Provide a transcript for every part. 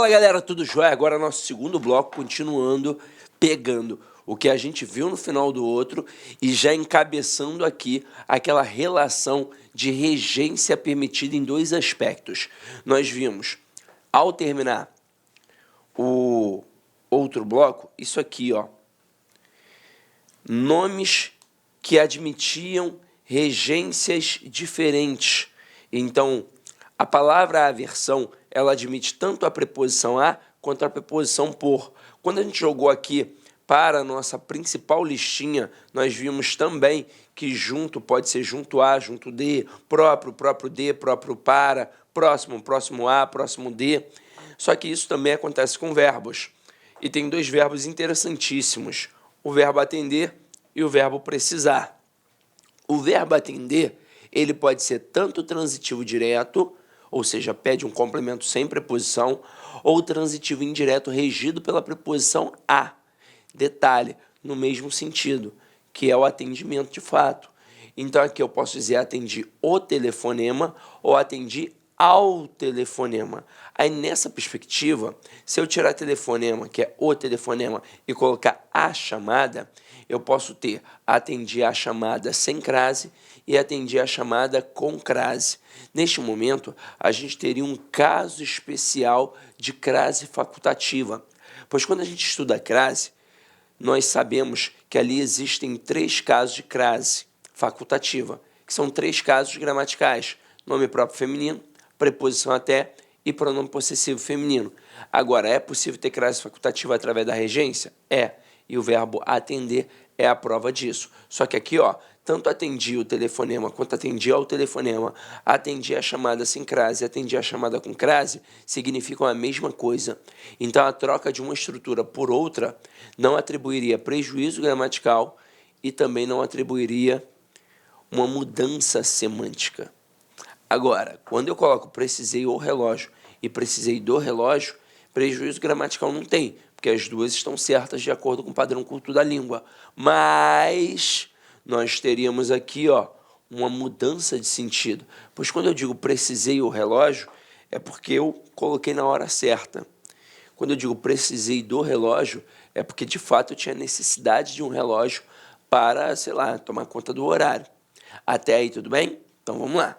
Fala galera, tudo jóia? Agora nosso segundo bloco, continuando, pegando o que a gente viu no final do outro e já encabeçando aqui aquela relação de regência permitida em dois aspectos. Nós vimos, ao terminar o outro bloco, isso aqui, ó, nomes que admitiam regências diferentes. Então, a palavra aversão, ela admite tanto a preposição a quanto a preposição por. Quando a gente jogou aqui para a nossa principal listinha, nós vimos também que junto pode ser junto a, junto de, próprio, próprio de, próprio para, próximo, próximo a, próximo de. Só que isso também acontece com verbos. E tem dois verbos interessantíssimos, o verbo atender e o verbo precisar. O verbo atender, ele pode ser tanto transitivo direto, ou seja, pede um complemento sem preposição, ou transitivo indireto regido pela preposição a. Detalhe, no mesmo sentido, que é o atendimento de fato. Então aqui eu posso dizer atendi o telefonema ou atendi ao telefonema. Aí nessa perspectiva, se eu tirar telefonema, que é o telefonema, e colocar a chamada, eu posso ter atendi a chamada sem crase e atendi a chamada com crase. Neste momento, a gente teria um caso especial de crase facultativa, pois quando a gente estuda a crase, nós sabemos que ali existem três casos de crase facultativa, que são três casos gramaticais: nome próprio feminino, preposição até e pronome possessivo feminino. Agora, é possível ter crase facultativa através da regência? É, e o verbo atender é a prova disso. Só que aqui, ó, tanto atendi o telefonema quanto atendi ao telefonema, atendi a chamada sem crase, atendi a chamada com crase, significam a mesma coisa. Então, a troca de uma estrutura por outra não atribuiria prejuízo gramatical e também não atribuiria uma mudança semântica. Agora, quando eu coloco precisei o relógio e precisei do relógio, prejuízo gramatical não tem, porque as duas estão certas de acordo com o padrão culto da língua. Mas nós teríamos aqui, ó, uma mudança de sentido. Pois quando eu digo precisei o relógio, é porque eu coloquei na hora certa. Quando eu digo precisei do relógio, é porque de fato eu tinha necessidade de um relógio para, sei lá, tomar conta do horário. Até aí tudo bem? Então vamos lá.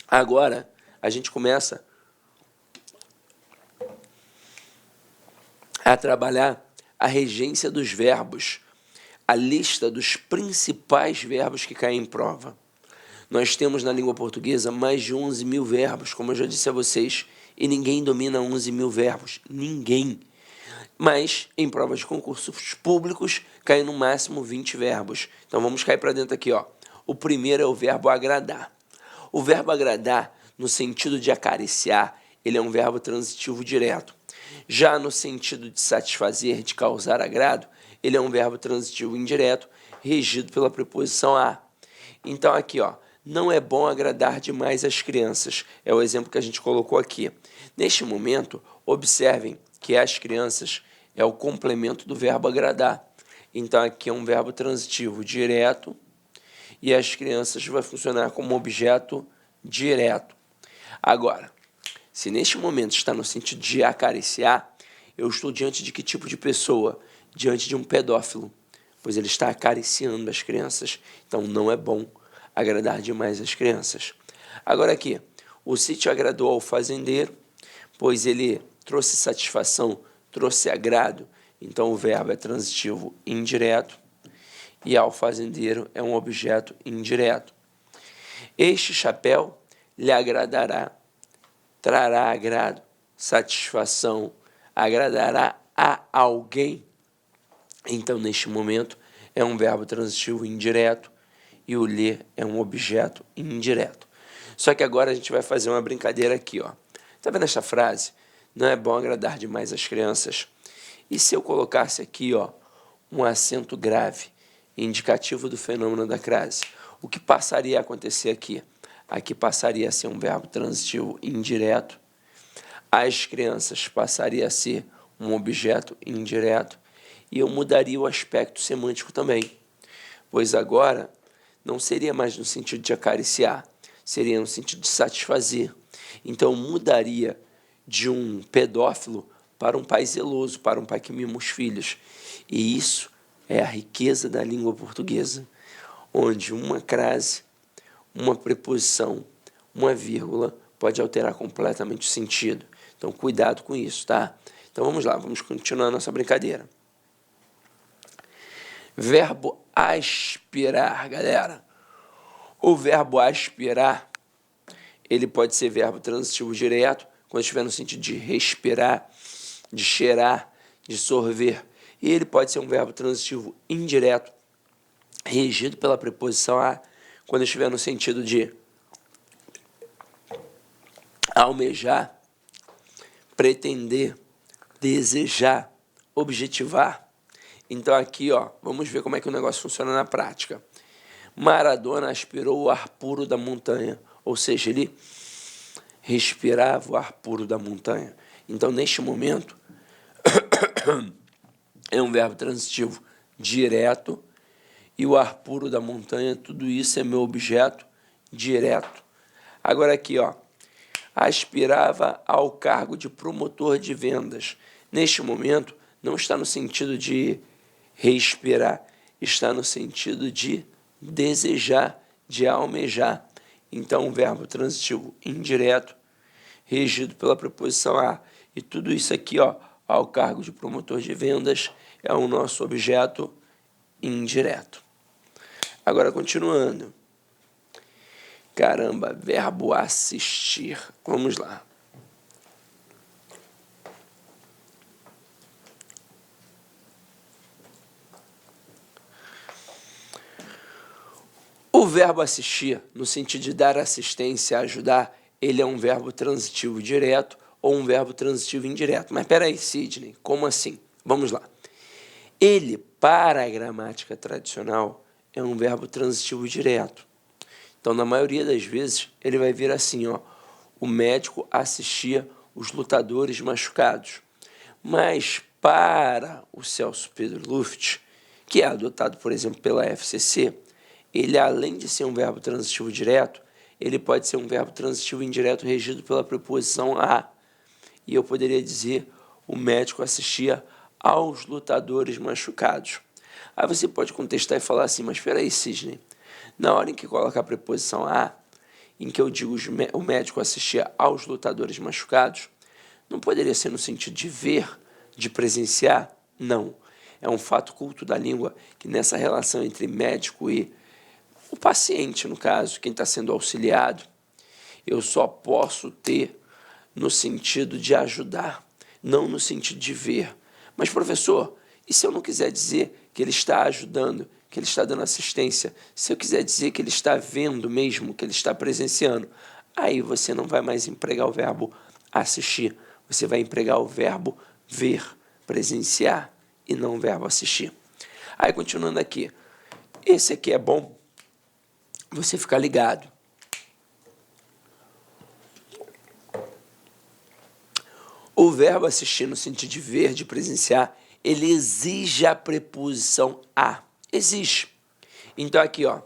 Agora a gente começa a trabalhar a regência dos verbos, a lista dos principais verbos que caem em prova. Nós temos na língua portuguesa mais de 11 mil verbos, como eu já disse a vocês, e ninguém domina 11 mil verbos, ninguém. Mas em provas de concursos públicos caem no máximo 20 verbos. Então vamos cair para dentro aqui, ó. O primeiro é o verbo agradar. O verbo agradar, no sentido de acariciar, ele é um verbo transitivo direto. Já no sentido de satisfazer, de causar agrado, ele é um verbo transitivo indireto, regido pela preposição a. Então aqui, ó, não é bom agradar demais as crianças, é o exemplo que a gente colocou aqui. Neste momento, observem que as crianças é o complemento do verbo agradar. Então aqui é um verbo transitivo direto e as crianças vai funcionar como objeto direto. Agora, se neste momento está no sentido de acariciar, eu estou diante de que tipo de pessoa? Diante de um pedófilo, pois ele está acariciando as crianças. Então não é bom agradar demais as crianças. Agora aqui, o sítio agradou ao fazendeiro, pois ele trouxe satisfação, trouxe agrado. Então o verbo é transitivo indireto e ao fazendeiro é um objeto indireto. Este chapéu lhe agradará, trará agrado, satisfação, agradará a alguém. Então, neste momento, é um verbo transitivo indireto e o ler é um objeto indireto. Só que agora a gente vai fazer uma brincadeira aqui, ó. Tá vendo essa frase? Não é bom agradar demais as crianças. E se eu colocasse aqui, ó, um acento grave, indicativo do fenômeno da crase? O que passaria a acontecer aqui? Aqui passaria a ser um verbo transitivo indireto. As crianças passaria a ser um objeto indireto. E eu mudaria o aspecto semântico também, pois agora não seria mais no sentido de acariciar, seria no sentido de satisfazer. Então, eu mudaria de um pedófilo para um pai zeloso, para um pai que mima os filhos. E isso é a riqueza da língua portuguesa, onde uma crase, uma preposição, uma vírgula pode alterar completamente o sentido. Então, cuidado com isso, tá? Então, vamos lá, vamos continuar a nossa brincadeira. Verbo aspirar, galera. O verbo aspirar, ele pode ser verbo transitivo direto, quando estiver no sentido de respirar, de cheirar, de sorver. E ele pode ser um verbo transitivo indireto, regido pela preposição a, quando estiver no sentido de almejar, pretender, desejar, objetivar. Então aqui, ó, vamos ver como é que o negócio funciona na prática. Maradona aspirou o ar puro da montanha, ou seja, ele respirava o ar puro da montanha. Então, neste momento, é um verbo transitivo direto, e o ar puro da montanha, tudo isso é meu objeto direto. Agora aqui, ó, aspirava ao cargo de promotor de vendas. Neste momento, não está no sentido de respirar, está no sentido de desejar, de almejar. Então, um verbo transitivo indireto, regido pela preposição a. E tudo isso aqui, ó, ao cargo de promotor de vendas, é o nosso objeto indireto. Agora, continuando. Caramba, verbo assistir. Vamos lá. O verbo assistir, no sentido de dar assistência, ajudar, ele é um verbo transitivo direto ou um verbo transitivo indireto. Mas peraí, Sidney, como assim? Vamos lá. Ele, para a gramática tradicional, é um verbo transitivo direto. Então, na maioria das vezes, ele vai vir assim, ó, o médico assistia os lutadores machucados. Mas para o Celso Pedro Luft, que é adotado, por exemplo, pela FCC, ele, além de ser um verbo transitivo direto, ele pode ser um verbo transitivo indireto regido pela preposição a. E eu poderia dizer, o médico assistia aos lutadores machucados. Aí você pode contestar e falar assim, mas espera aí, Sidney, na hora em que coloca a preposição a, em que eu digo o médico assistia aos lutadores machucados, não poderia ser no sentido de ver, de presenciar? Não. É um fato culto da língua que nessa relação entre médico e o paciente, no caso, quem está sendo auxiliado, eu só posso ter no sentido de ajudar, não no sentido de ver. Mas, professor, e se eu não quiser dizer que ele está ajudando, que ele está dando assistência, se eu quiser dizer que ele está vendo mesmo, que ele está presenciando, aí você não vai mais empregar o verbo assistir, você vai empregar o verbo ver, presenciar, e não o verbo assistir. Aí, continuando aqui, esse aqui é bom você ficar ligado. O verbo assistir, no sentido de ver, de presenciar, ele exige a preposição a. Exige. Então, aqui, ó,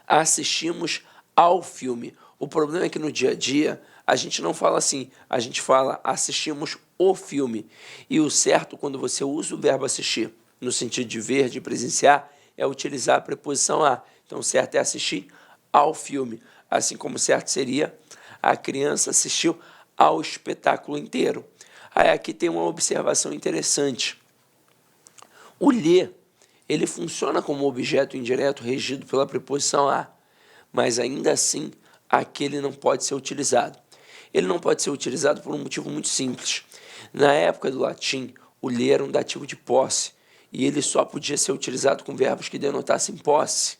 assistimos ao filme. O problema é que no dia a dia, a gente não fala assim, a gente fala assistimos o filme. E o certo, quando você usa o verbo assistir, no sentido de ver, de presenciar, é utilizar a preposição a. Então, o certo é assistir ao filme. Assim como o certo seria a criança assistiu ao espetáculo inteiro. Aí aqui tem uma observação interessante. O ler, ele funciona como objeto indireto regido pela preposição a, mas ainda assim, aqui ele não pode ser utilizado. Ele não pode ser utilizado por um motivo muito simples. Na época do latim, o ler era um dativo de posse, e ele só podia ser utilizado com verbos que denotassem posse.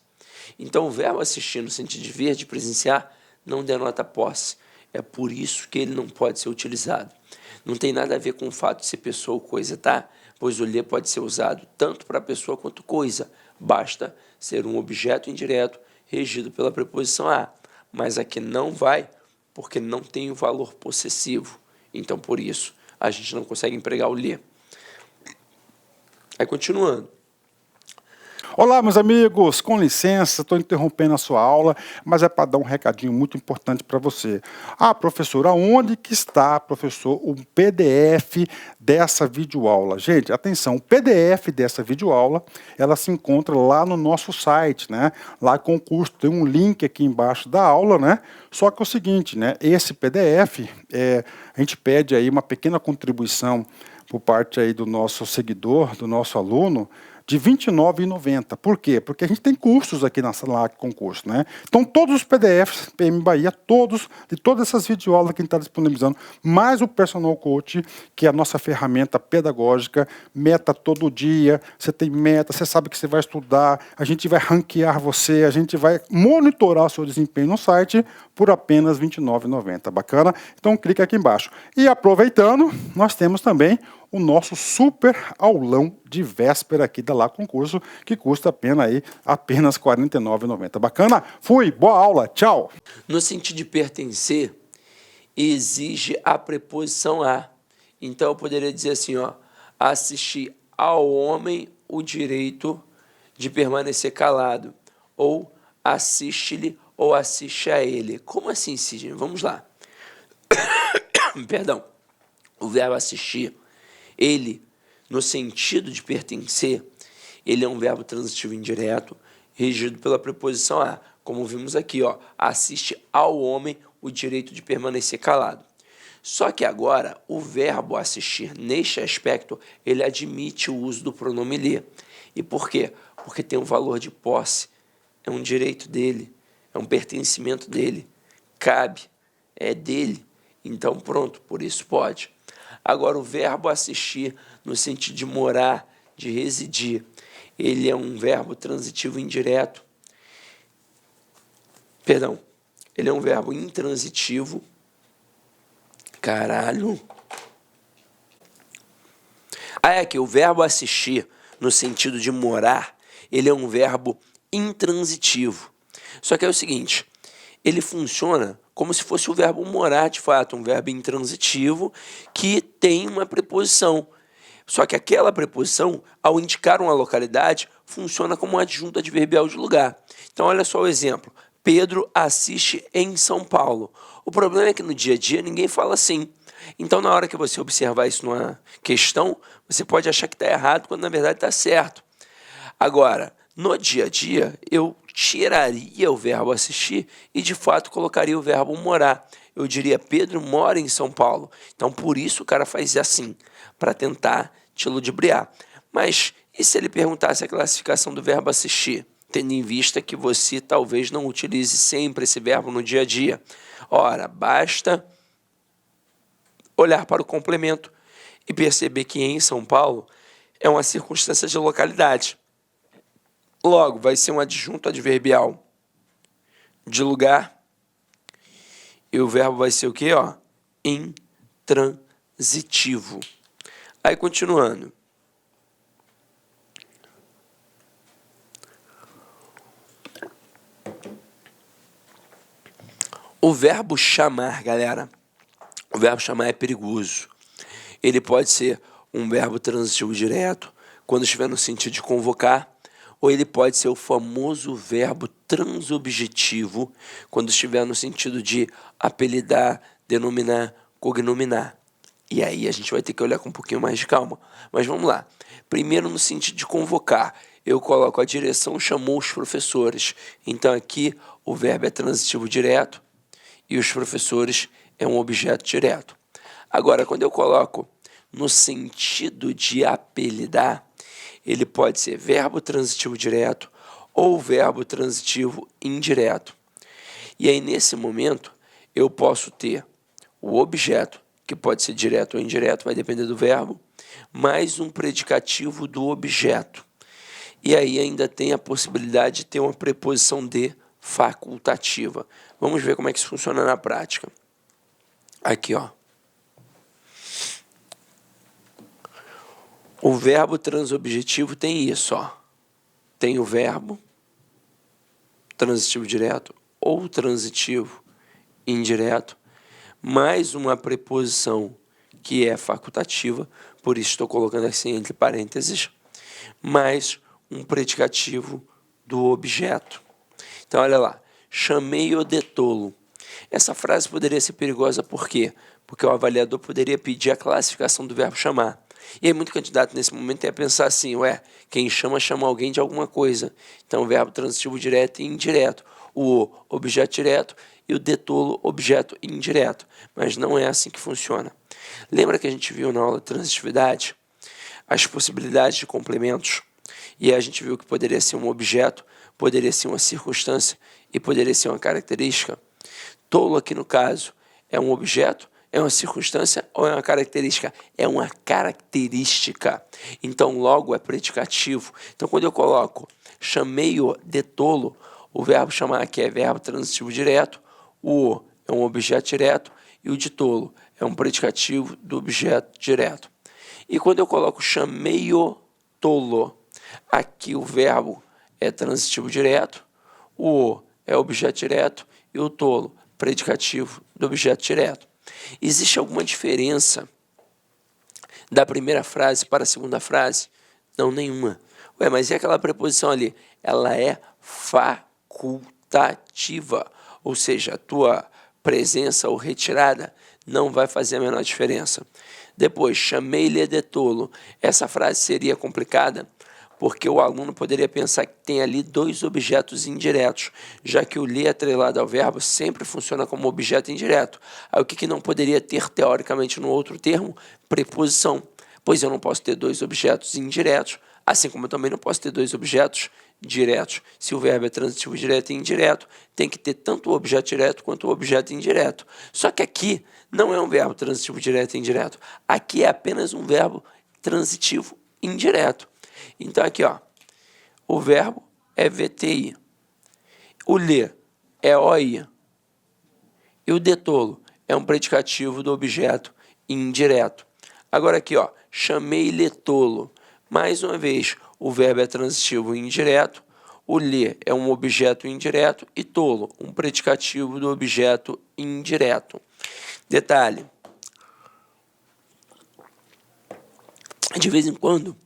Então, o verbo assistir, no sentido de ver, de presenciar, não denota posse. É por isso que ele não pode ser utilizado. Não tem nada a ver com o fato de ser pessoa ou coisa, tá? Pois o ler pode ser usado tanto para pessoa quanto coisa. Basta ser um objeto indireto regido pela preposição a. Mas aqui não vai, porque não tem o valor possessivo. Então, por isso, a gente não consegue empregar o ler. Aí, continuando. Olá, meus amigos, com licença, estou interrompendo a sua aula, mas é para dar um recadinho muito importante para você. Ah, professor, aonde que está, professor, o PDF dessa videoaula? Gente, atenção, o PDF dessa videoaula, ela se encontra lá no nosso site, né? Lá com o curso, tem um link aqui embaixo da aula, né? Só que é o seguinte, né? Esse PDF, a gente pede aí uma pequena contribuição por parte aí do nosso seguidor, do nosso aluno, de R$ 29,90. Por quê? Porque a gente tem cursos aqui na sala com curso, né? Então, todos os PDFs, PM Bahia, de todas essas videoaulas que a gente está disponibilizando, mais o Personal Coach, que é a nossa ferramenta pedagógica, meta todo dia, você tem meta, você sabe que você vai estudar, a gente vai ranquear você, a gente vai monitorar o seu desempenho no site por apenas R$ 29,90. Bacana? Então, clica aqui embaixo. E aproveitando, nós temos também o nosso super aulão de véspera aqui da Lá Concurso, que custa apenas R$ 49,90. Bacana? Fui, boa aula, tchau! No sentido de pertencer, exige a preposição a. Então, eu poderia dizer assim, ó, assistir ao homem o direito de permanecer calado, ou assiste-lhe ou assiste a ele. Como assim, Sidney? Vamos lá. Perdão. O verbo assistir, ele, no sentido de pertencer, ele é um verbo transitivo indireto, regido pela preposição a, como vimos aqui, ó, assiste ao homem o direito de permanecer calado. Só que agora, o verbo assistir, neste aspecto, ele admite o uso do pronome lhe. E por quê? Porque tem um valor de posse, é um direito dele, é um pertencimento dele, cabe, é dele. Então, pronto, por isso pode. Agora, o verbo assistir, no sentido de morar, de residir, ele é um verbo transitivo indireto. Perdão, ele é um verbo intransitivo. Caralho. É que o verbo assistir, no sentido de morar, ele é um verbo intransitivo. Só que é o seguinte, ele funciona como se fosse o verbo morar, de fato, um verbo intransitivo que tem uma preposição. Só que aquela preposição, ao indicar uma localidade, funciona como um adjunto adverbial de lugar. Então, olha só o exemplo. Pedro assiste em São Paulo. O problema é que no dia a dia ninguém fala assim. Então, na hora que você observar isso numa questão, você pode achar que está errado, quando na verdade está certo. Agora, no dia a dia, eu tiraria o verbo assistir e, de fato, colocaria o verbo morar. Eu diria, Pedro mora em São Paulo. Então, por isso o cara faz assim, para tentar te ludibriar. Mas, e se ele perguntasse a classificação do verbo assistir? Tendo em vista que você talvez não utilize sempre esse verbo no dia a dia. Ora, basta olhar para o complemento e perceber que em São Paulo é uma circunstância de localidade. Logo, vai ser um adjunto adverbial de lugar. E o verbo vai ser o quê? Ó? Intransitivo. Aí, continuando. O verbo chamar, galera, o verbo chamar é perigoso. Ele pode ser um verbo transitivo direto, quando estiver no sentido de convocar, ou ele pode ser o famoso verbo transobjetivo, quando estiver no sentido de apelidar, denominar, cognominar. E aí a gente vai ter que olhar com um pouquinho mais de calma. Mas vamos lá. Primeiro, no sentido de convocar, eu coloco a direção chamou os professores. Então aqui o verbo é transitivo direto e os professores é um objeto direto. Agora, quando eu coloco no sentido de apelidar, ele pode ser verbo transitivo direto ou verbo transitivo indireto. E aí, nesse momento, eu posso ter o objeto, que pode ser direto ou indireto, vai depender do verbo, mais um predicativo do objeto. E aí ainda tem a possibilidade de ter uma preposição de facultativa. Vamos ver como é que isso funciona na prática. Aqui, ó. O verbo transobjetivo tem isso, ó. Tem o verbo transitivo direto ou transitivo indireto, mais uma preposição que é facultativa, por isso estou colocando assim entre parênteses, mais um predicativo do objeto. Então, olha lá, chamei-o de tolo. Essa frase poderia ser perigosa por quê? Porque o avaliador poderia pedir a classificação do verbo chamar. E aí muito candidato nesse momento ia pensar assim, quem chama, chama alguém de alguma coisa. Então, o verbo transitivo direto e indireto. O objeto direto e o de tolo, objeto indireto. Mas não é assim que funciona. Lembra que a gente viu na aula de transitividade as possibilidades de complementos? E a gente viu que poderia ser um objeto, poderia ser uma circunstância e poderia ser uma característica. Tolo aqui no caso é um objeto, é uma circunstância ou é uma característica? É uma característica. Então, logo é predicativo. Então, quando eu coloco chamei-o de tolo, o verbo chamar aqui é verbo transitivo direto, o é um objeto direto e o de tolo é um predicativo do objeto direto. E quando eu coloco chamei-o tolo, aqui o verbo é transitivo direto, o é objeto direto e o tolo, predicativo do objeto direto. Existe alguma diferença da primeira frase para a segunda frase? Não, nenhuma. Mas e aquela preposição ali? Ela é facultativa, ou seja, a tua presença ou retirada não vai fazer a menor diferença. Depois, chamei-lhe de tolo. Essa frase seria complicada porque o aluno poderia pensar que tem ali dois objetos indiretos, já que o lhe atrelado ao verbo sempre funciona como objeto indireto. Aí o que não poderia ter, teoricamente, no outro termo? Preposição. Pois eu não posso ter dois objetos indiretos, assim como eu também não posso ter dois objetos diretos. Se o verbo é transitivo direto e indireto, tem que ter tanto o objeto direto quanto o objeto indireto. Só que aqui não é um verbo transitivo direto e indireto. Aqui é apenas um verbo transitivo indireto. Então, aqui, o verbo é VTI, o lhe é OI, e o de tolo é um predicativo do objeto indireto. Agora aqui, chamei-lhe tolo. Mais uma vez, o verbo é transitivo indireto, o lhe é um objeto indireto e tolo, um predicativo do objeto indireto. Detalhe, de vez em quando,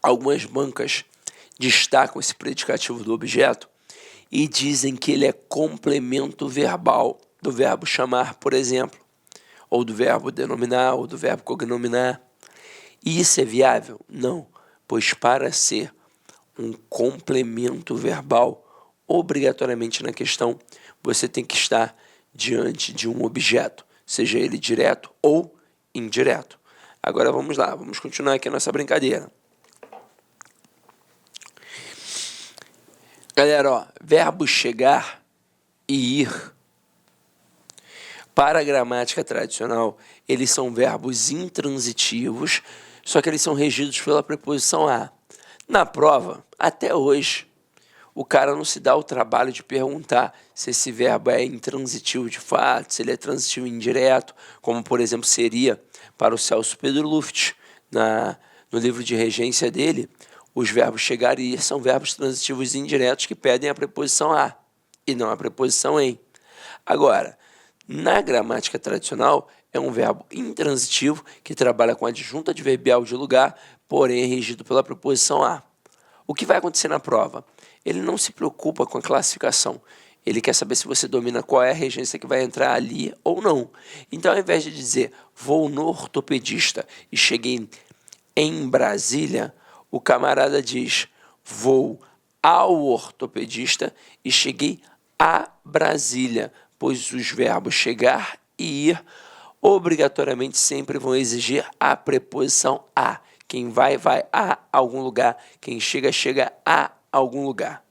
algumas bancas destacam esse predicativo do objeto e dizem que ele é complemento verbal do verbo chamar, por exemplo, ou do verbo denominar, ou do verbo cognominar. E isso é viável? Não, pois para ser um complemento verbal, obrigatoriamente na questão, você tem que estar diante de um objeto, seja ele direto ou indireto. Agora vamos lá, vamos continuar aqui a nossa brincadeira. Galera, verbo chegar e ir. Para a gramática tradicional, eles são verbos intransitivos, só que eles são regidos pela preposição a. Na prova, até hoje, o cara não se dá o trabalho de perguntar se esse verbo é intransitivo de fato, se ele é transitivo indireto, como, por exemplo, seria para o Celso Pedro Luft, no livro de regência dele. Os verbos chegar e ir são verbos transitivos indiretos que pedem a preposição a e não a preposição em. Agora, na gramática tradicional, é um verbo intransitivo que trabalha com adjunto adverbial de lugar, porém é regido pela preposição a. O que vai acontecer na prova? Ele não se preocupa com a classificação. Ele quer saber se você domina qual é a regência que vai entrar ali ou não. Então, ao invés de dizer vou no ortopedista e cheguei em Brasília, o camarada diz vou ao ortopedista e cheguei a Brasília, pois os verbos chegar e ir obrigatoriamente sempre vão exigir a preposição a. Quem vai, vai a algum lugar. Quem chega, chega a algum lugar.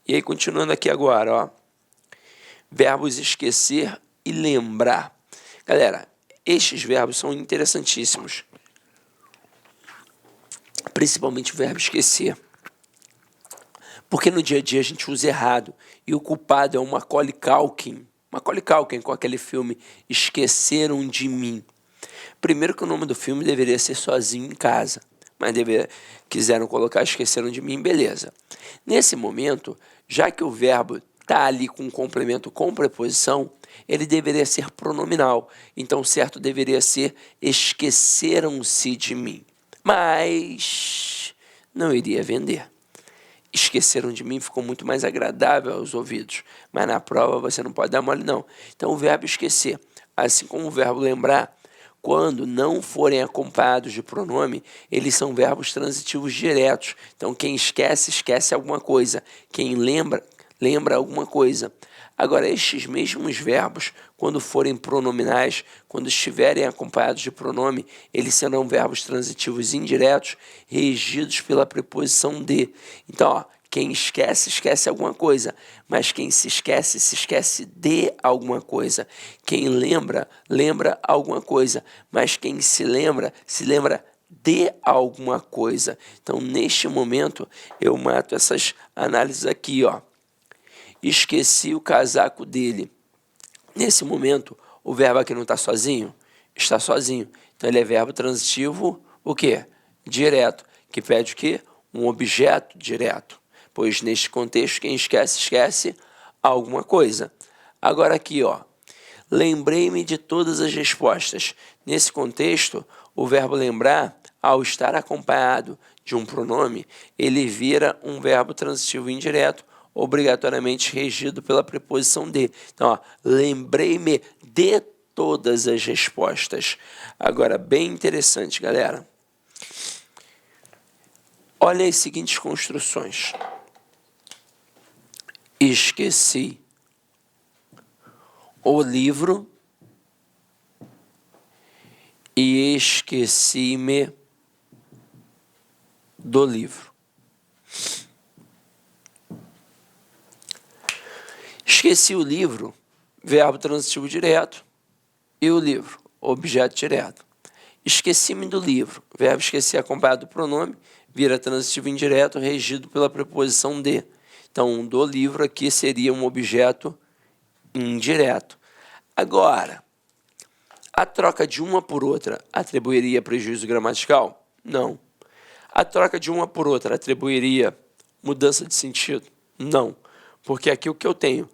E aí, continuando aqui agora, verbos esquecer e lembrar. Galera, estes verbos são interessantíssimos. Principalmente o verbo esquecer. Porque no dia a dia a gente usa errado. E o culpado é o Macaulay Culkin. Macaulay Culkin com aquele filme Esqueceram de Mim. Primeiro que o nome do filme deveria ser Sozinho em Casa. Mas quiseram colocar Esqueceram de Mim, beleza. Nesse momento, já que o verbo está ali com um complemento com preposição, ele deveria ser pronominal. Então, certo deveria ser esqueceram-se de mim. Mas não iria vender. esqueceram de mim ficou muito mais agradável aos ouvidos. Mas na prova você não pode dar mole, não. Então, o verbo esquecer, assim como o verbo lembrar, quando não forem acompanhados de pronome, eles são verbos transitivos diretos. Então, quem esquece, esquece alguma coisa. Quem lembra, lembra alguma coisa. Agora, estes mesmos verbos, quando forem pronominais, quando estiverem acompanhados de pronome, eles serão verbos transitivos indiretos, regidos pela preposição de. Então, ó, quem esquece, esquece alguma coisa, mas quem se esquece de alguma coisa. Quem lembra, lembra alguma coisa, mas quem se lembra de alguma coisa. Então, neste momento, eu mato essas análises aqui, ó. Esqueci o casaco dele. Nesse momento, o verbo aqui não está sozinho? Está sozinho. Então, ele é verbo transitivo, o quê? Direto, que pede o quê? Um objeto direto. Pois, neste contexto, quem esquece, esquece alguma coisa. Agora aqui, ó. Lembrei-me de todas as respostas. Nesse contexto, o verbo lembrar, ao estar acompanhado de um pronome, ele vira um verbo transitivo indireto, obrigatoriamente regido pela preposição de. Então, ó, lembrei-me de todas as respostas. Agora, bem interessante, galera. Olha as seguintes construções. Esqueci o livro e esqueci-me do livro. Esqueci o livro, verbo transitivo direto, e o livro, objeto direto. Esqueci-me do livro, verbo esquecer acompanhado do pronome, vira transitivo indireto, regido pela preposição de. Então, do livro aqui seria um objeto indireto. Agora, a troca de uma por outra atribuiria prejuízo gramatical? Não. A troca de uma por outra atribuiria mudança de sentido? Não. Porque aqui o que eu tenho?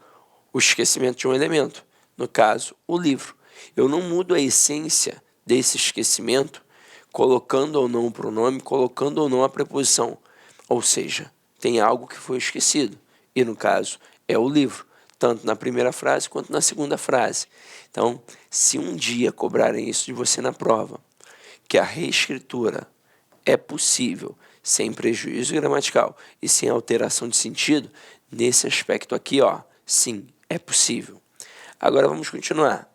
O esquecimento de um elemento, no caso, o livro. Eu não mudo a essência desse esquecimento colocando ou não o pronome, colocando ou não a preposição. Ou seja, tem algo que foi esquecido. E, no caso, é o livro, tanto na primeira frase quanto na segunda frase. Então, se um dia cobrarem isso de você na prova, que a reescritura é possível sem prejuízo gramatical e sem alteração de sentido, nesse aspecto aqui, ó, sim, é possível. Agora vamos continuar.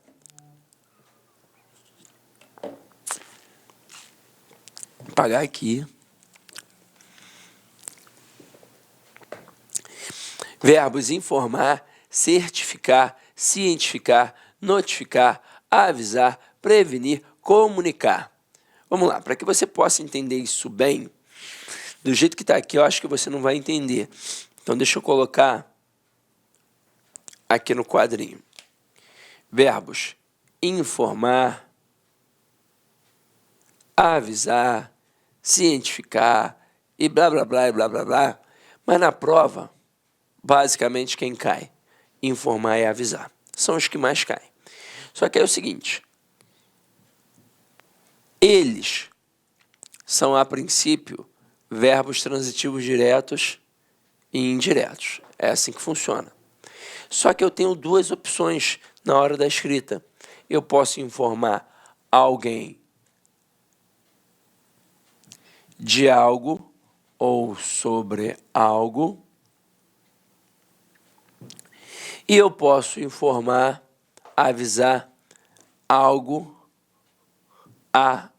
Vou apagar aqui. Verbos informar, certificar, cientificar, notificar, avisar, prevenir, comunicar. Vamos lá, para que você possa entender isso bem, do jeito que está aqui, eu acho que você não vai entender. Então, deixa eu colocar aqui no quadrinho. Verbos informar, avisar, cientificar e blá, blá, blá, e blá, blá, blá. Mas na prova, basicamente quem cai? Informar e avisar. São os que mais caem. Só que é o seguinte. Eles são, a princípio, verbos transitivos diretos e indiretos. É assim que funciona. Só que eu tenho duas opções na hora da escrita. Eu posso informar alguém de algo ou sobre algo. E eu posso informar, avisar algo a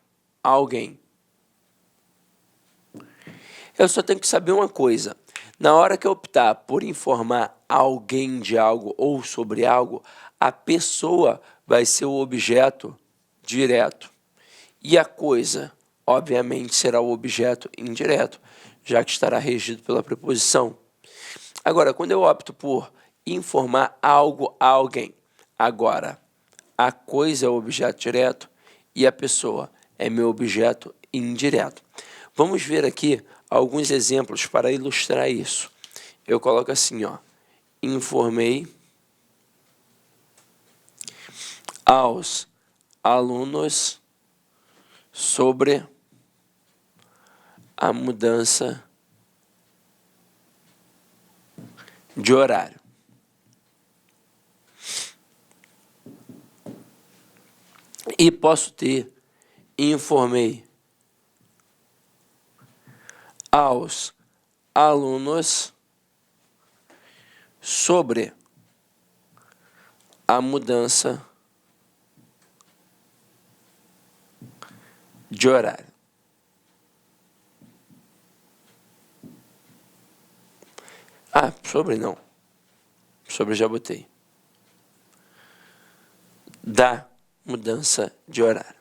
alguém. Eu só tenho que saber uma coisa. Na hora que eu optar por informar alguém de algo ou sobre algo, a pessoa vai ser o objeto direto. E a coisa, obviamente, será o objeto indireto, já que estará regido pela preposição. Agora, quando eu opto por informar algo a alguém, agora, a coisa é o objeto direto e a pessoa é meu objeto indireto. Vamos ver aqui alguns exemplos para ilustrar isso. Eu coloco assim, ó, informei aos alunos sobre a mudança de horário. E posso ter informei aos alunos sobre a mudança de horário. Sobre não. Sobre já botei. Da mudança de horário.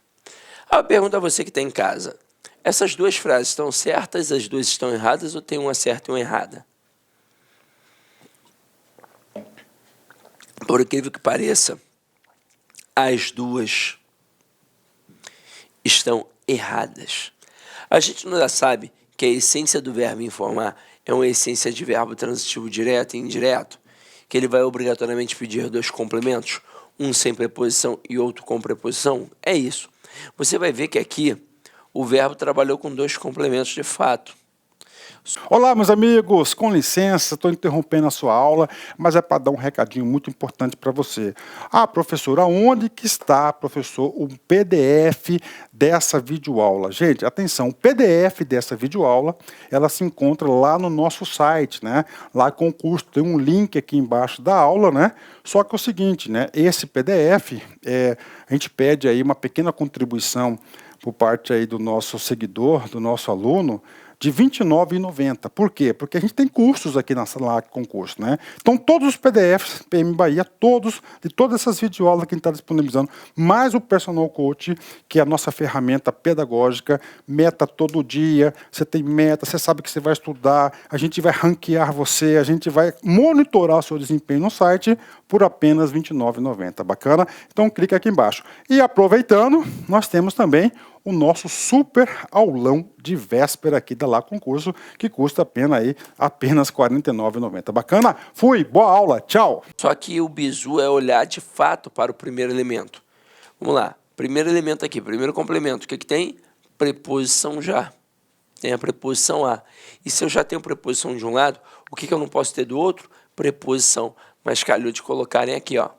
Eu pergunto a você que está em casa. Essas duas frases estão certas, as duas estão erradas ou tem uma certa e uma errada? Por incrível que pareça, as duas estão erradas. A gente não já sabe que a essência do verbo informar é uma essência de verbo transitivo direto e indireto, que ele vai obrigatoriamente pedir dois complementos, um sem preposição e outro com preposição? É isso. Você vai ver que aqui o verbo trabalhou com dois complementos de fato. Olá, meus amigos, com licença, estou interrompendo a sua aula, mas é para dar um recadinho muito importante para você. Professor, aonde que está, professor, o PDF dessa videoaula? Gente, atenção, o PDF dessa videoaula, ela se encontra lá no nosso site, né? Lá com o curso, tem um link aqui embaixo da aula, né? Só que é o seguinte, né? Esse PDF, a gente pede aí uma pequena contribuição por parte aí do nosso seguidor, do nosso aluno, de R$ 29,90. Por quê? Porque a gente tem cursos aqui na sala com curso, né? Então, todos os PDFs, PM Bahia, de todas essas videoaulas que a gente está disponibilizando, mais o Personal Coach, que é a nossa ferramenta pedagógica, meta todo dia, você tem meta, você sabe que você vai estudar, a gente vai ranquear você, a gente vai monitorar o seu desempenho no site por apenas R$ 29,90. Bacana? Então, clica aqui embaixo. E aproveitando, nós temos também o nosso super aulão de véspera aqui da Lá Concurso, que custa apenas R$ 49,90. Bacana? Fui, boa aula, tchau! Só que o bizu é olhar de fato para o primeiro elemento. Vamos lá, primeiro elemento aqui, primeiro complemento, o que tem? Preposição já. Tem a preposição a. E se eu já tenho preposição de um lado, o que eu não posso ter do outro? Preposição. Mas calhou de colocarem aqui, ó,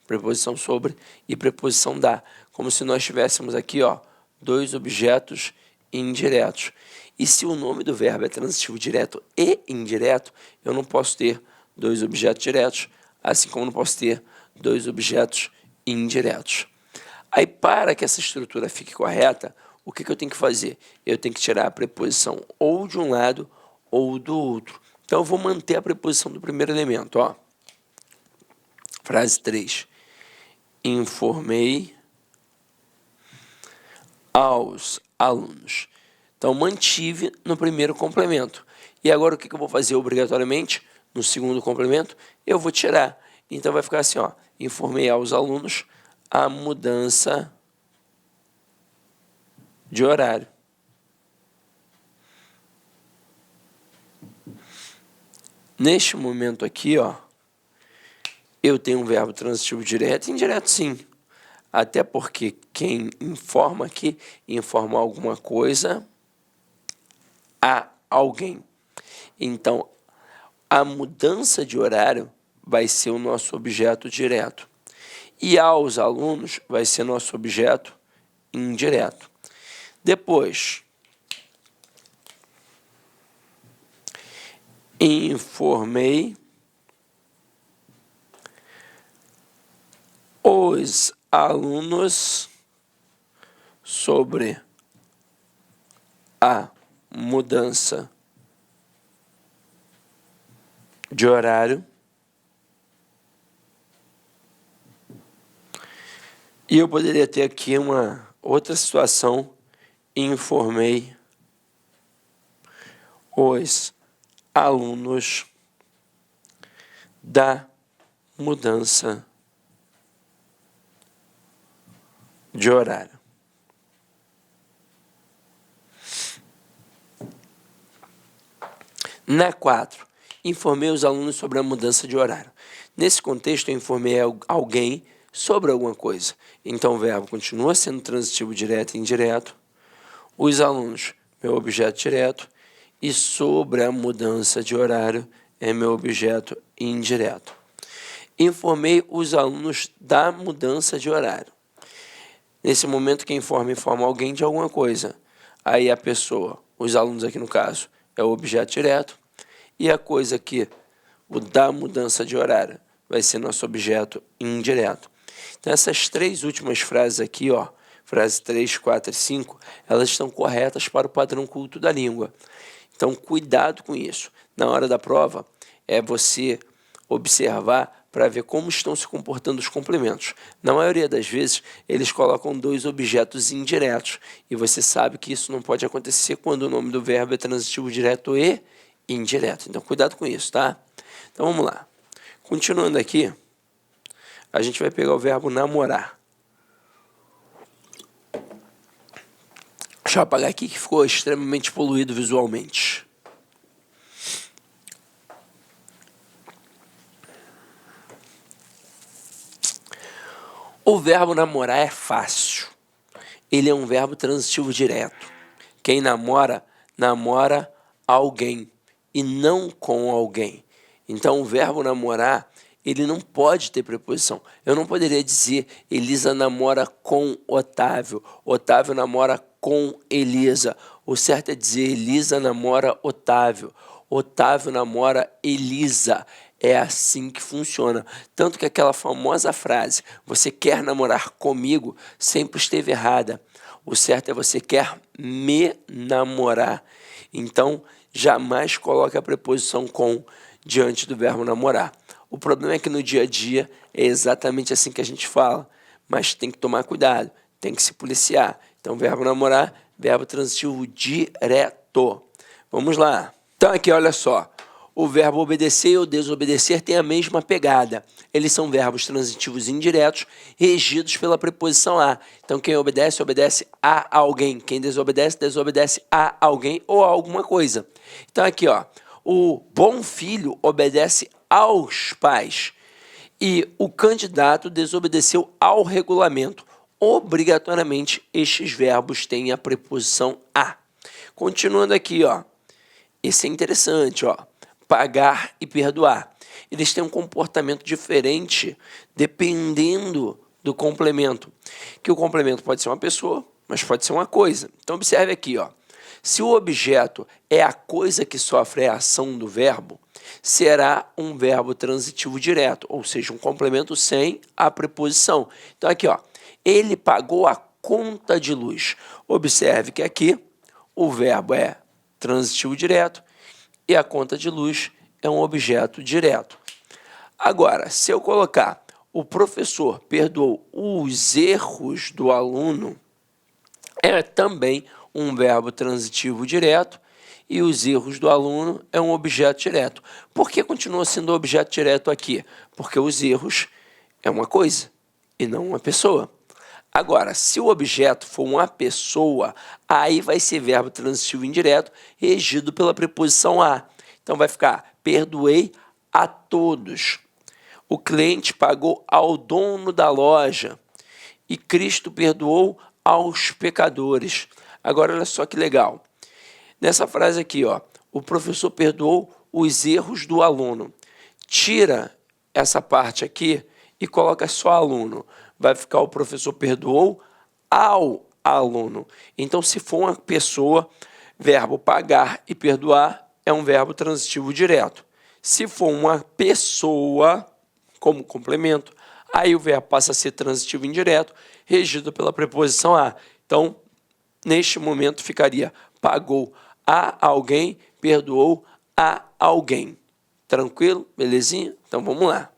preposição sobre e preposição da. Como se nós tivéssemos aqui, ó, dois objetos indiretos. E se o nome do verbo é transitivo direto e indireto, eu não posso ter dois objetos diretos, assim como não posso ter dois objetos indiretos. Aí, para que essa estrutura fique correta, o que eu tenho que fazer? Eu tenho que tirar a preposição ou de um lado ou do outro. Então, eu vou manter a preposição do primeiro elemento. Ó. Frase 3. Informei aos alunos. Então, mantive no primeiro complemento. E agora, o que eu vou fazer obrigatoriamente? No segundo complemento, eu vou tirar. Então, vai ficar assim, ó. Informei aos alunos a mudança de horário. Neste momento aqui, ó, eu tenho um verbo transitivo direto e indireto, sim. Até porque quem informa aqui, informa alguma coisa a alguém. Então, a mudança de horário vai ser o nosso objeto direto. E aos alunos vai ser nosso objeto indireto. Depois, informei os alunos sobre a mudança de horário. E eu poderia ter aqui uma outra situação. Informei os alunos da mudança de horário. Na 4, informei os alunos sobre a mudança de horário. Nesse contexto, eu informei alguém sobre alguma coisa. Então, o verbo continua sendo transitivo direto e indireto. Os alunos, meu objeto direto. E sobre a mudança de horário, é meu objeto indireto. Informei os alunos da mudança de horário. Nesse momento, quem informa alguém de alguma coisa. Aí a pessoa, os alunos aqui no caso, é o objeto direto. E a coisa aqui, o da mudança de horário, vai ser nosso objeto indireto. Então, essas três últimas frases aqui, ó, frases 3, 4 e 5, elas estão corretas para o padrão culto da língua. Então, cuidado com isso. Na hora da prova, é você observar para ver como estão se comportando os complementos. Na maioria das vezes, eles colocam dois objetos indiretos, e você sabe que isso não pode acontecer quando o nome do verbo é transitivo direto e indireto. Então, cuidado com isso, tá? Então, vamos lá. Continuando aqui, a gente vai pegar o verbo namorar. Deixa eu apagar aqui que ficou extremamente poluído visualmente. O verbo namorar é fácil. Ele é um verbo transitivo direto. Quem namora, namora alguém e não com alguém. Então, o verbo namorar, ele não pode ter preposição. Eu não poderia dizer Elisa namora com Otávio, Otávio namora com Elisa. O certo é dizer Elisa namora Otávio, Otávio namora Elisa. É assim que funciona. Tanto que aquela famosa frase, você quer namorar comigo, sempre esteve errada. O certo é você quer me namorar. Então, jamais coloque a preposição com diante do verbo namorar. O problema é que no dia a dia é exatamente assim que a gente fala, mas tem que tomar cuidado, tem que se policiar. Então, verbo namorar, verbo transitivo direto. Vamos lá. Então, aqui, olha só. O verbo obedecer ou desobedecer tem a mesma pegada. Eles são verbos transitivos indiretos, regidos pela preposição a. Então, quem obedece, obedece a alguém. Quem desobedece, desobedece a alguém ou a alguma coisa. Então, aqui, ó, o bom filho obedece aos pais e o candidato desobedeceu ao regulamento. Obrigatoriamente, estes verbos têm a preposição a. Continuando aqui, ó. Esse é interessante, ó. Pagar e perdoar. Eles têm um comportamento diferente dependendo do complemento. Que o complemento pode ser uma pessoa, mas pode ser uma coisa. Então, observe aqui, ó. Se o objeto é a coisa que sofre a ação do verbo, será um verbo transitivo direto, ou seja, um complemento sem a preposição. Então, aqui, ó. Ele pagou a conta de luz. Observe que aqui o verbo é transitivo direto, e a conta de luz é um objeto direto. Agora, se eu colocar o professor perdoou os erros do aluno, é também um verbo transitivo direto, e os erros do aluno é um objeto direto. Por que continua sendo objeto direto aqui? Porque os erros é uma coisa e não uma pessoa. Agora, se o objeto for uma pessoa, aí vai ser verbo transitivo indireto, regido pela preposição a. Então, vai ficar, perdoei a todos. O cliente pagou ao dono da loja. E Cristo perdoou aos pecadores. Agora, olha só que legal. Nessa frase aqui, ó, o professor perdoou os erros do aluno. Tira essa parte aqui e coloca só aluno. Vai ficar o professor perdoou ao aluno. Então, se for uma pessoa, verbo pagar e perdoar é um verbo transitivo direto. Se for uma pessoa, como complemento, aí o verbo passa a ser transitivo indireto, regido pela preposição a. Então, neste momento, ficaria pagou a alguém, perdoou a alguém. Tranquilo? Belezinha? Então, vamos lá.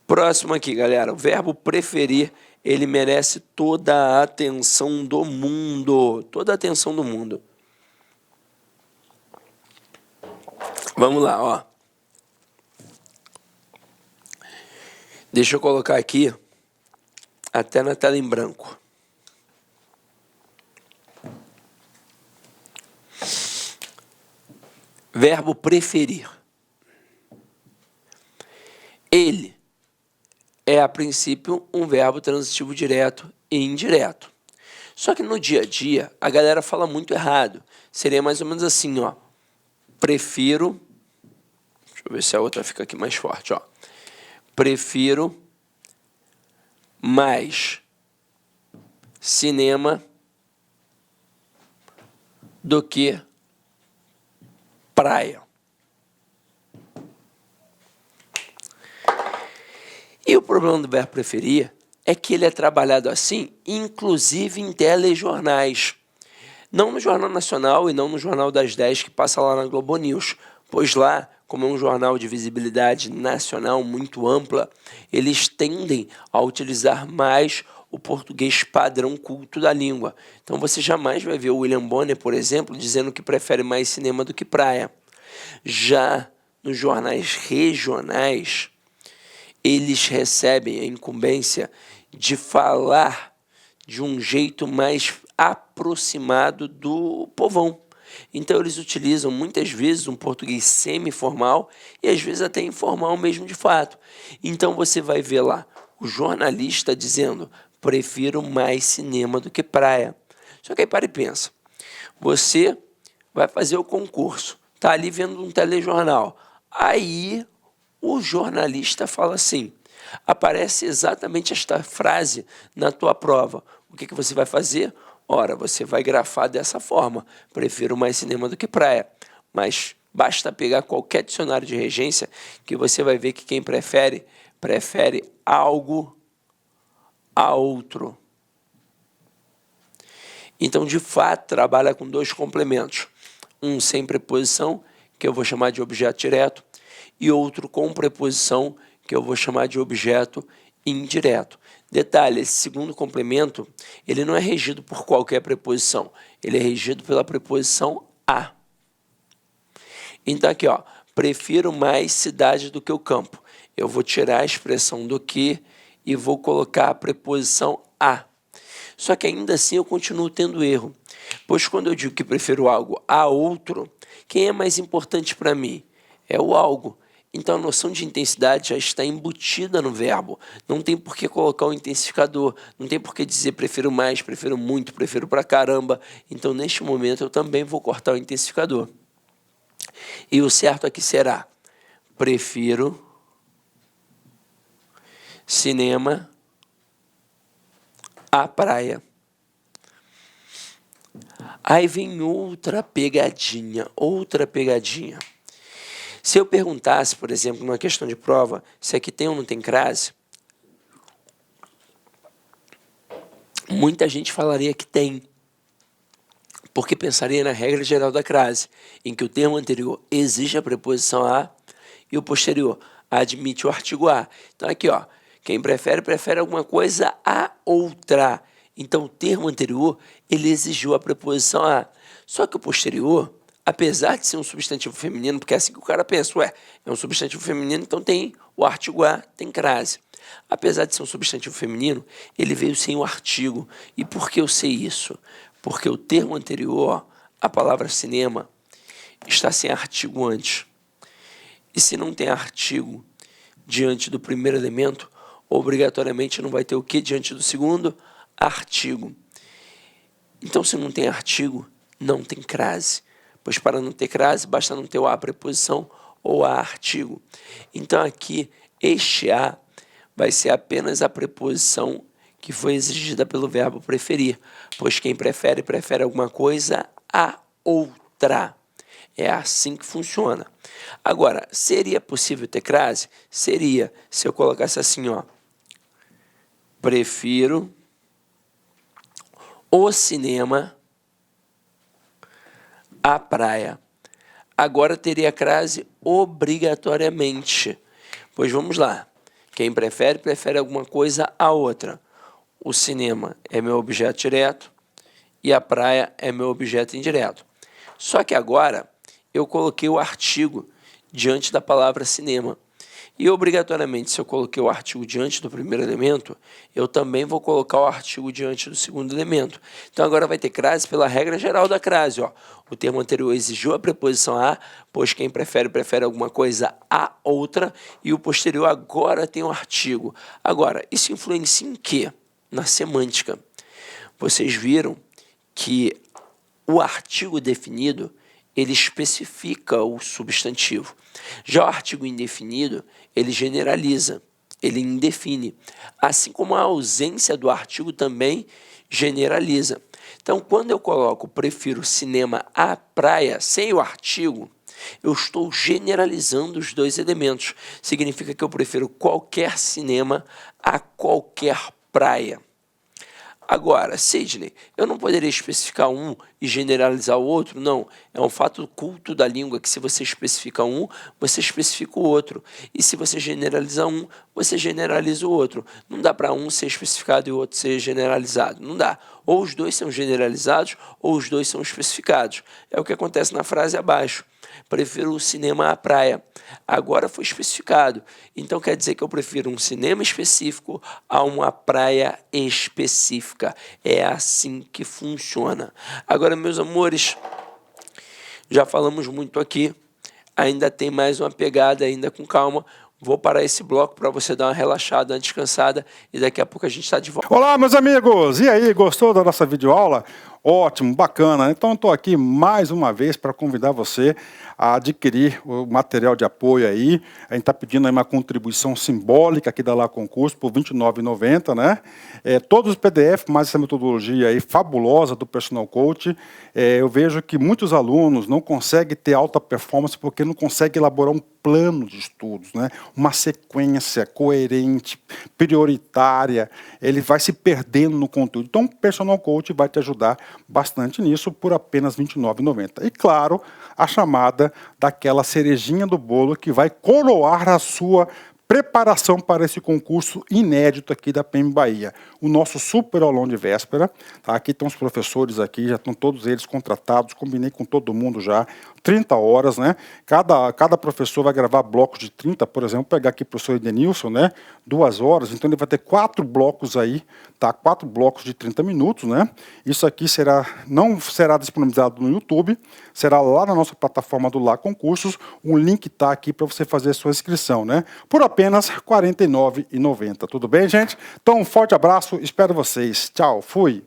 Próximo aqui, galera, o verbo preferir, ele merece toda a atenção do mundo. Toda a atenção do mundo. Vamos lá, ó. Deixa eu colocar aqui, até na tela em branco. Verbo preferir. Ele é, a princípio, um verbo transitivo direto e indireto. Só que no dia a dia, a galera fala muito errado. Seria mais ou menos assim, ó. Prefiro... Deixa eu ver se a outra fica aqui mais forte, ó. Prefiro mais cinema do que praia. E o problema do verbo preferir é que ele é trabalhado assim, inclusive em telejornais. Não no Jornal Nacional e não no Jornal das 10 que passa lá na Globo News, pois lá, como é um jornal de visibilidade nacional muito ampla, eles tendem a utilizar mais o português padrão culto da língua. Então você jamais vai ver o William Bonner, por exemplo, dizendo que prefere mais cinema do que praia. Já nos jornais regionais, eles recebem a incumbência de falar de um jeito mais aproximado do povão. Então, eles utilizam muitas vezes um português semi-formal e às vezes até informal mesmo de fato. Então, você vai ver lá o jornalista dizendo: prefiro mais cinema do que praia. Só que aí para e pensa. Você vai fazer o concurso, está ali vendo um telejornal. Aí o jornalista fala assim, aparece exatamente esta frase na tua prova. O que você vai fazer? Ora, você vai grafar dessa forma. Prefiro mais cinema do que praia. Mas basta pegar qualquer dicionário de regência que você vai ver que quem prefere algo a outro. Então, de fato, trabalha com dois complementos. Um sem preposição, que eu vou chamar de objeto direto, e outro com preposição, que eu vou chamar de objeto indireto. Detalhe, esse segundo complemento, ele não é regido por qualquer preposição, ele é regido pela preposição a. Então aqui, ó, prefiro mais cidade do que o campo. Eu vou tirar a expressão do que e vou colocar a preposição a. Só que ainda assim eu continuo tendo erro, pois quando eu digo que prefiro algo a outro, quem é mais importante para mim? É o algo. Então a noção de intensidade já está embutida no verbo. Não tem por que colocar o intensificador, não tem por que dizer prefiro mais, prefiro muito, prefiro pra caramba. Então neste momento eu também vou cortar o intensificador. E o certo aqui será: prefiro cinema à praia. Aí vem outra pegadinha. Se eu perguntasse, por exemplo, numa questão de prova, se aqui tem ou não tem crase, muita gente falaria que tem, porque pensaria na regra geral da crase, em que o termo anterior exige a preposição a e o posterior admite o artigo a. Então aqui, ó, quem prefere alguma coisa a outra. Então o termo anterior, ele exigiu a preposição a. Só que o posterior, apesar de ser um substantivo feminino, porque é assim que o cara pensa, ué, é um substantivo feminino, então tem o artigo a, tem crase. Apesar de ser um substantivo feminino, ele veio sem o artigo. E por que eu sei isso? Porque o termo anterior, a palavra cinema, está sem artigo antes. E se não tem artigo diante do primeiro elemento, obrigatoriamente não vai ter o que diante do segundo? Artigo. Então, se não tem artigo, não tem crase. Pois para não ter crase, basta não ter o a preposição ou a artigo. Então, aqui, este a vai ser apenas a preposição que foi exigida pelo verbo preferir, pois quem prefere alguma coisa a outra. É assim que funciona. Agora, seria possível ter crase? Seria, se eu colocasse assim, ó, prefiro o cinema à praia. Agora teria crase obrigatoriamente, pois vamos lá. Quem prefere alguma coisa a outra. O cinema é meu objeto direto e a praia é meu objeto indireto. Só que agora eu coloquei o artigo diante da palavra cinema. E obrigatoriamente, se eu coloquei o artigo diante do primeiro elemento, eu também vou colocar o artigo diante do segundo elemento. Então agora vai ter crase pela regra geral da crase. Ó. O termo anterior exigiu a preposição a, pois quem prefere alguma coisa a outra, e o posterior agora tem o artigo. Agora, isso influencia em quê? Na semântica. Vocês viram que o artigo definido, ele especifica o substantivo. Já o artigo indefinido, ele generaliza, ele indefine. Assim como a ausência do artigo também generaliza. Então, quando eu coloco prefiro cinema à praia sem o artigo, eu estou generalizando os dois elementos. Significa que eu prefiro qualquer cinema a qualquer praia. Agora, Sidney, eu não poderia especificar um e generalizar o outro? Não, é um fato culto da língua que se você especifica um, você especifica o outro. E se você generaliza um, você generaliza o outro. Não dá para um ser especificado e o outro ser generalizado. Não dá. Ou os dois são generalizados ou os dois são especificados. É o que acontece na frase abaixo. Prefiro o cinema à praia. Agora foi especificado. Então quer dizer que eu prefiro um cinema específico a uma praia específica. É assim que funciona. Agora, meus amores, já falamos muito aqui. Ainda tem mais uma pegada, ainda com calma. Vou parar esse bloco para você dar uma relaxada, uma descansada e daqui a pouco a gente está de volta. Olá, meus amigos! E aí, gostou da nossa videoaula? Ótimo, bacana. Então, estou aqui mais uma vez para convidar você a adquirir o material de apoio aí. A gente está pedindo aí uma contribuição simbólica aqui da Lá Concurso por R$ 29,90, né? Todos os PDF, mais essa metodologia aí fabulosa do Personal Coach. Eu vejo que muitos alunos não conseguem ter alta performance porque não conseguem elaborar um plano de estudos, né? Uma sequência coerente, prioritária. Ele vai se perdendo no conteúdo. Então, o Personal Coach vai te ajudar bastante nisso por apenas R$ 29,90. E claro, a chamada daquela cerejinha do bolo que vai coroar a sua preparação para esse concurso inédito aqui da PEM Bahia. O nosso super aulão de véspera. Tá? Aqui estão os professores aqui, já estão todos eles contratados, combinei com todo mundo já. 30 horas, né? Cada professor vai gravar blocos de 30, por exemplo, pegar aqui o professor Edenilson, né? 2 horas, então ele vai ter 4 blocos aí, tá? 4 blocos de 30 minutos, né? Isso aqui não será disponibilizado no YouTube, será lá na nossa plataforma do Lá Concursos, um link está aqui para você fazer a sua inscrição, né? Por apenas R$ 49,90, tudo bem, gente? Então, um forte abraço, espero vocês. Tchau, fui!